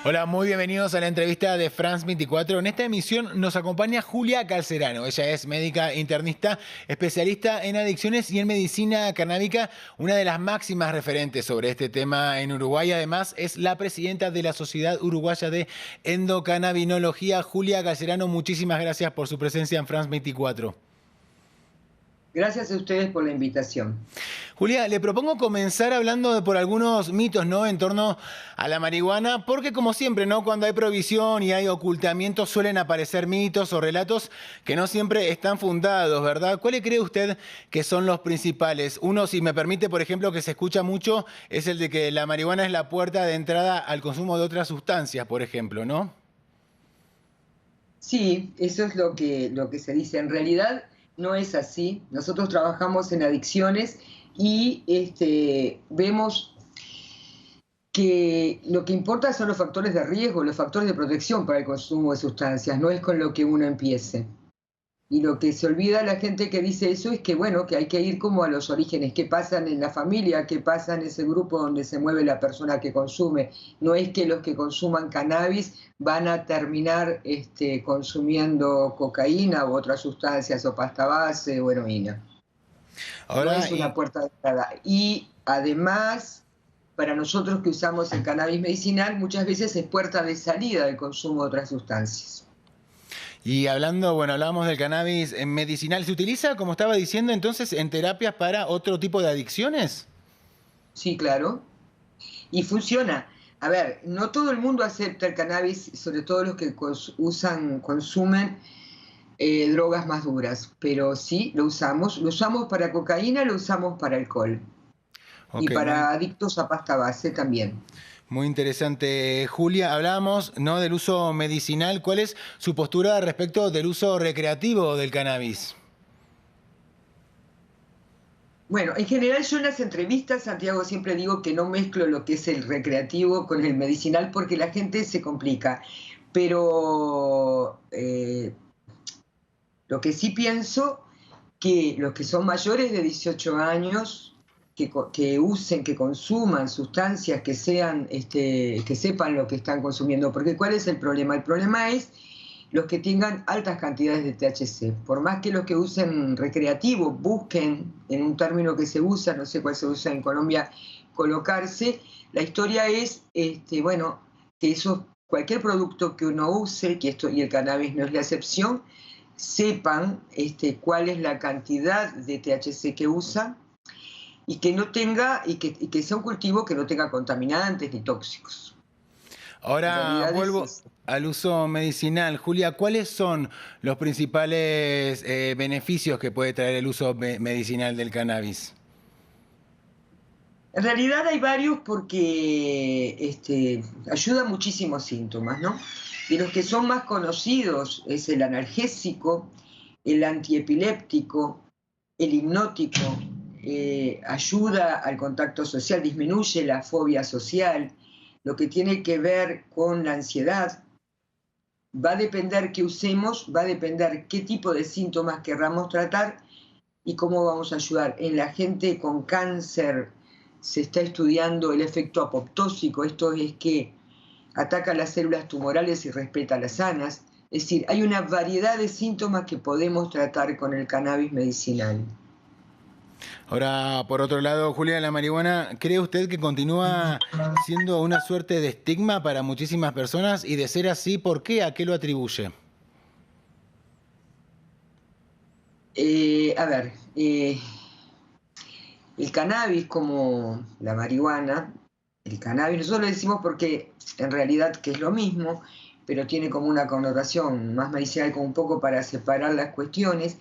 Hola, muy bienvenidos a la entrevista de France 24. En esta emisión nos acompaña Julia Calcerano. Ella es médica internista, especialista en adicciones y en medicina canábica, una de las máximas referentes sobre este tema en Uruguay. Además, es la presidenta de la Sociedad Uruguaya de Endocannabinología. Julia Calcerano, muchísimas gracias por su presencia en France 24. Gracias a ustedes por la invitación. Julia, le propongo comenzar hablando por algunos mitos, ¿no?, en torno a la marihuana, porque como siempre, ¿no?, cuando hay prohibición y hay ocultamiento suelen aparecer mitos o relatos que no siempre están fundados, ¿verdad? ¿Cuáles cree usted que son los principales? Uno, si me permite, por ejemplo, que se escucha mucho, es el de que la marihuana es la puerta de entrada al consumo de otras sustancias, por ejemplo, ¿no? Sí, eso es lo que se dice. En realidad no es así. Nosotros trabajamos en adicciones y vemos que lo que importa son los factores de riesgo, los factores de protección para el consumo de sustancias, no es con lo que uno empiece. Y lo que se olvida la gente que dice eso es que, bueno, que hay que ir como a los orígenes, qué pasa en la familia, qué pasa en ese grupo donde se mueve la persona que consume. No es que los que consuman cannabis van a terminar consumiendo cocaína u otras sustancias, o pasta base o heroína. No Ahora, es una puerta de entrada. Y además, para nosotros que usamos el cannabis medicinal, muchas veces es puerta de salida del consumo de otras sustancias. y hablando, bueno, hablábamos del cannabis medicinal, ¿se utiliza, como estaba diciendo, entonces en terapias para otro tipo de adicciones? Sí, claro. Y funciona. A ver, no todo el mundo acepta el cannabis, sobre todo los que consumen drogas más duras, pero sí lo usamos. Lo usamos para cocaína, lo usamos para alcohol y Ok, para adictos a pasta base también. muy interesante, Julia. Hablábamos, ¿no?, del uso medicinal. ¿Cuál es su postura respecto del uso recreativo del cannabis? Bueno, en general yo en las entrevistas, Santiago, siempre digo que no mezclo lo que es el recreativo con el medicinal porque la gente se complica. Pero lo que sí pienso que los que son mayores de 18 años, que usen, que consuman sustancias que sean, que sepan lo que están consumiendo. Porque ¿cuál es el problema? El problema es los que tengan altas cantidades de THC. Por más que los que usen recreativo busquen, en un término que se usa, no sé cuál se usa en Colombia, colocarse, la historia es, bueno, que eso, cualquier producto que uno use, que esto, y el cannabis no es la excepción, sepan cuál es la cantidad de THC que usa y que no tenga, y que sea un cultivo que no tenga contaminantes ni tóxicos. En Ahora realidad es vuelvo eso. al uso medicinal. Julia, ¿cuáles son los principales beneficios que puede traer el uso medicinal del cannabis? En realidad hay varios porque ayuda a muchísimos síntomas, ¿no? Y los que son más conocidos es el analgésico, el antiepiléptico, el hipnótico, ayuda al contacto social, disminuye la fobia social, lo que tiene que ver con la ansiedad. Va a depender qué usemos, va a depender qué tipo de síntomas querramos tratar y cómo vamos a ayudar. En la gente con cáncer se está estudiando el efecto apoptósico, esto es que ataca las células tumorales y respeta las sanas. Es decir, hay una variedad de síntomas que podemos tratar con el cannabis medicinal. Ahora, por otro lado, Julia, la marihuana, ¿cree usted que continúa siendo una suerte de estigma para muchísimas personas? Y de ser así, ¿por qué? ¿A qué lo atribuye? A ver, el cannabis como la marihuana, el cannabis, nosotros lo decimos porque en realidad que es lo mismo, pero tiene como una connotación más medicinal, como un poco para separar las cuestiones,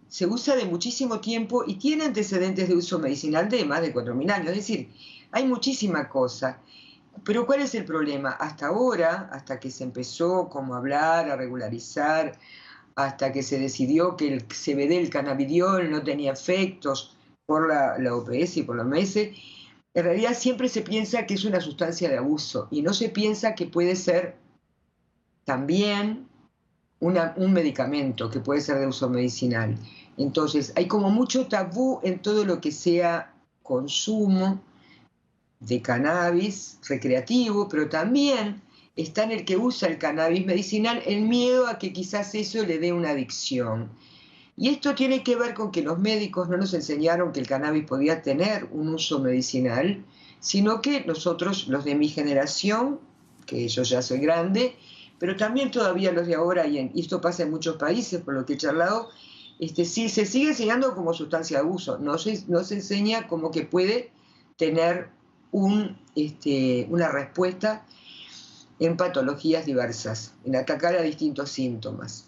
se usa de muchísimo tiempo y tiene antecedentes de uso medicinal de más de 4.000 años, es decir, hay muchísima cosa. Pero ¿cuál es el problema? Hasta ahora, hasta que se empezó como a hablar, a regularizar, hasta que se decidió que el CBD, el cannabidiol, no tenía efectos por la OPS y por la OMS, en realidad siempre se piensa que es una sustancia de abuso y no se piensa que puede ser también un medicamento, que puede ser de uso medicinal. Entonces, hay como mucho tabú en todo lo que sea consumo, de cannabis recreativo, pero también está en el que usa el cannabis medicinal el miedo a que quizás eso le dé una adicción. Y esto tiene que ver con que los médicos no nos enseñaron que el cannabis podía tener un uso medicinal, sino que nosotros, los de mi generación, que yo ya soy grande, pero también todavía los de ahora, y esto pasa en muchos países, por lo que he charlado, sí, se sigue enseñando como sustancia de abuso, no se enseña como que puede tener una respuesta en patologías diversas, en atacar a distintos síntomas.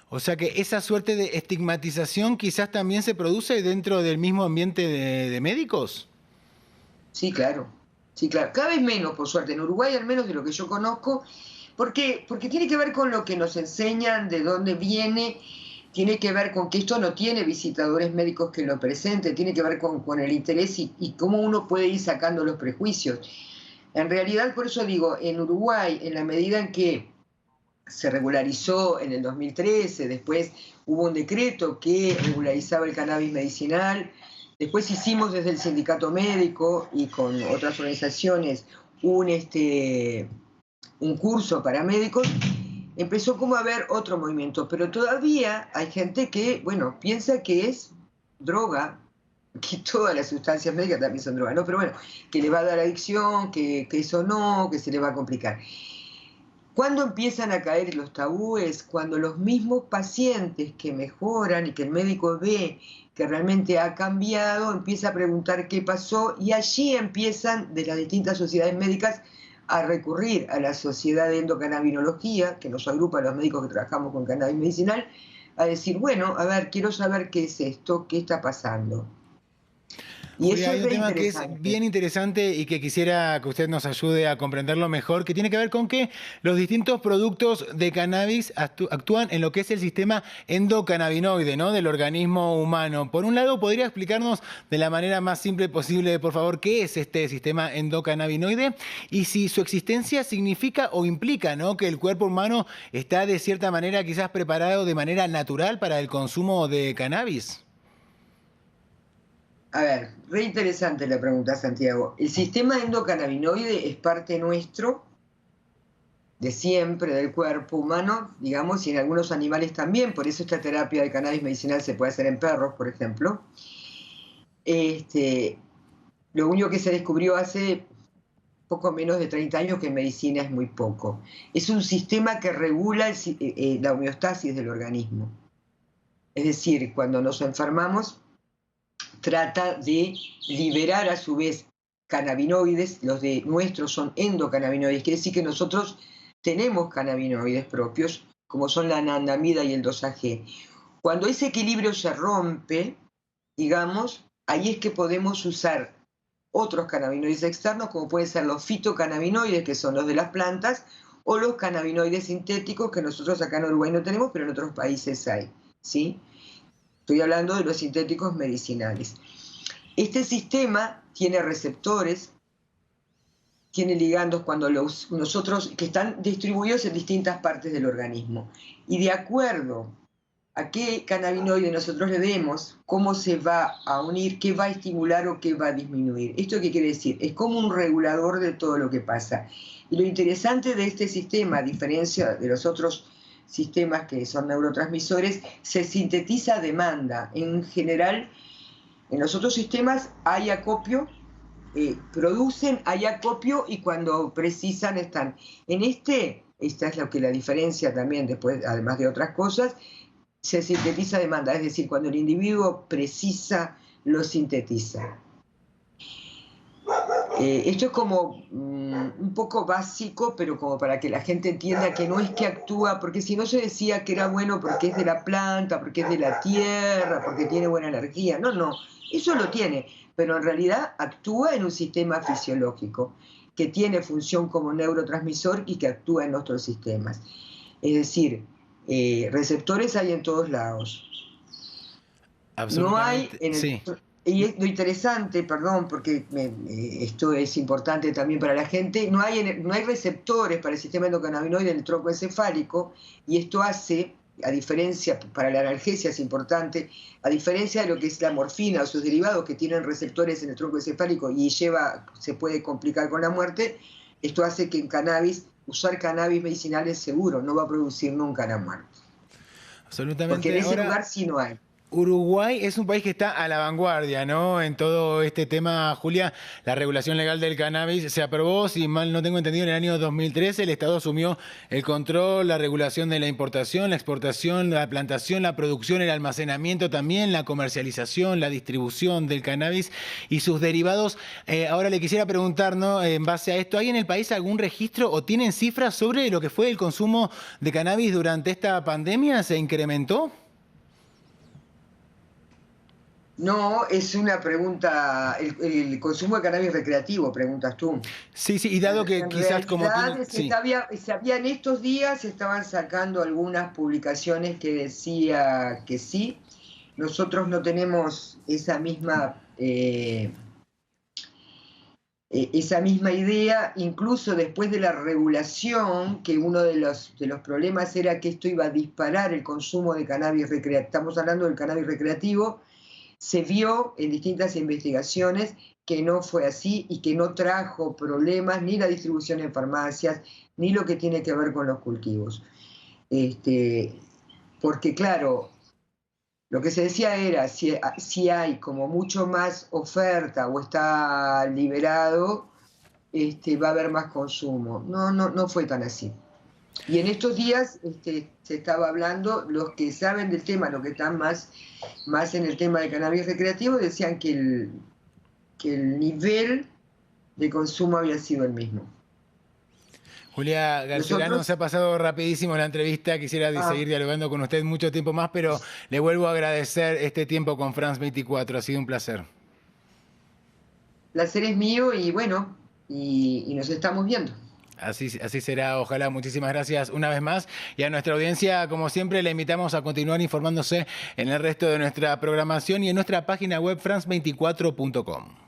O sea que esa suerte de estigmatización quizás también se produce dentro del mismo ambiente de médicos. Sí, claro. Sí, claro. Cada vez menos, por suerte. En Uruguay, al menos de lo que yo conozco, porque tiene que ver con lo que nos enseñan, de dónde viene, tiene que ver con que esto no tiene visitadores médicos que lo presenten, tiene que ver con el interés y cómo uno puede ir sacando los prejuicios. En realidad, por eso digo, en Uruguay, en la medida en que se regularizó en el 2013, después hubo un decreto que regularizaba el cannabis medicinal, después hicimos desde el sindicato médico y con otras organizaciones un curso para médicos, empezó como a haber otro movimiento, pero todavía hay gente que, bueno, piensa que es droga, que todas las sustancias médicas también son drogas, ¿no? Pero bueno, que le va a dar adicción, que eso no, que se le va a complicar. ¿Cuándo empiezan a caer los tabúes? Cuando los mismos pacientes que mejoran y que el médico ve que realmente ha cambiado, empieza a preguntar qué pasó y allí empiezan de las distintas sociedades médicas a recurrir a la Sociedad de Endocannabinología, que nos agrupa a los médicos que trabajamos con cannabis medicinal, a decir, bueno, a ver, quiero saber qué es esto, qué está pasando. Y Julia, eso hay es un re tema que es interesante. bien interesante y que quisiera que usted nos ayude a comprenderlo mejor, que tiene que ver con que los distintos productos de cannabis actúan en lo que es el sistema endocannabinoide, ¿no? Del organismo humano. Por un lado, ¿podría explicarnos de la manera más simple posible, por favor, qué es este sistema endocannabinoide y si su existencia significa o implica, ¿no? Que el cuerpo humano está de cierta manera quizás preparado de manera natural para el consumo de cannabis? A ver, re interesante la pregunta, Santiago. El sistema endocannabinoide es parte nuestro, de siempre, del cuerpo humano, digamos, y en algunos animales también, por eso esta terapia de cannabis medicinal se puede hacer en perros, por ejemplo. Lo único que se descubrió hace poco menos de 30 años que en medicina es muy poco. Es un sistema que regula la homeostasis del organismo. Es decir, cuando nos enfermamos, trata de liberar a su vez cannabinoides, los de nuestros son endocannabinoides, quiere decir que nosotros tenemos cannabinoides propios, como son la anandamida y el 2-AG. Cuando ese equilibrio se rompe, digamos, ahí es que podemos usar otros cannabinoides externos, como pueden ser los fitocannabinoides, que son los de las plantas, o los cannabinoides sintéticos, que nosotros acá en Uruguay no tenemos, pero en otros países hay, ¿sí? Estoy hablando de los sintéticos medicinales. Este sistema tiene receptores, tiene ligandos cuando nosotros, que están distribuidos en distintas partes del organismo. Y de acuerdo a qué cannabinoide nosotros le demos, cómo se va a unir, qué va a estimular o qué va a disminuir. ¿Esto qué quiere decir? Es como un regulador de todo lo que pasa. Y lo interesante de este sistema, a diferencia de los otros sistemas que son neurotransmisores, se sintetiza a demanda. En general, en los otros sistemas hay acopio, producen, hay acopio y cuando precisan están. En esta es lo que la diferencia también, después, además de otras cosas, se sintetiza a demanda, es decir, cuando el individuo precisa, lo sintetiza. Esto es como un poco básico, pero como para que la gente entienda que no es que actúa, porque si no se decía que era bueno porque es de la planta, porque es de la tierra, porque tiene buena energía. No, no, eso lo tiene, pero en realidad actúa en un sistema fisiológico que tiene función como neurotransmisor y que actúa en otros sistemas. Es decir, receptores hay en todos lados. No hay Absolutamente, en el... sí. Y es lo interesante, perdón, porque esto es importante también para la gente, no hay receptores para el sistema endocannabinoide en el tronco encefálico, y esto hace a diferencia, para la analgesia es importante, a diferencia de lo que es la morfina o sus derivados que tienen receptores en el tronco encefálico y se puede complicar con la muerte, esto hace que en cannabis, usar cannabis medicinal es seguro, no va a producir nunca la muerte. Absolutamente. Porque en ese Ahora, lugar sí no hay. Uruguay es un país que está a la vanguardia, ¿no? En todo este tema, Julia, la regulación legal del cannabis se aprobó, si mal no tengo entendido, en el año 2013. El Estado asumió el control, la regulación de la importación, la exportación, la plantación, la producción, el almacenamiento también, la comercialización, la distribución del cannabis y sus derivados. Ahora le quisiera preguntar, ¿no? En base a esto, ¿hay en el país algún registro o tienen cifras sobre lo que fue el consumo de cannabis durante esta pandemia? ¿Se incrementó? No, es una pregunta, el consumo de cannabis recreativo, preguntas tú. Sí, sí, y dado que En quizás como realidad, tiene... Sí. en estos días se estaban sacando algunas publicaciones que decía que sí. Nosotros no tenemos esa misma idea, incluso después de la regulación, que uno de los problemas era que esto iba a disparar el consumo de cannabis recreativo. Estamos hablando del cannabis recreativo. Se vio en distintas investigaciones que no fue así y que no trajo problemas ni la distribución en farmacias, ni lo que tiene que ver con los cultivos. Porque claro, lo que se decía era, si hay como mucho más oferta o está liberado, va a haber más consumo. No fue tan así. Y en estos días se estaba hablando, los que saben del tema, los que están más en el tema del cannabis recreativo, decían que el nivel de consumo había sido el mismo. Julia Garcelano, se ha pasado rapidísimo la entrevista, quisiera seguir dialogando con usted mucho tiempo más, pero le vuelvo a agradecer este tiempo con France 24, ha sido un placer. Placer es mío y bueno, y nos estamos viendo. Así será, ojalá. Muchísimas gracias una vez más. Y a nuestra audiencia, como siempre, le invitamos a continuar informándose en el resto de nuestra programación y en nuestra página web france24.com.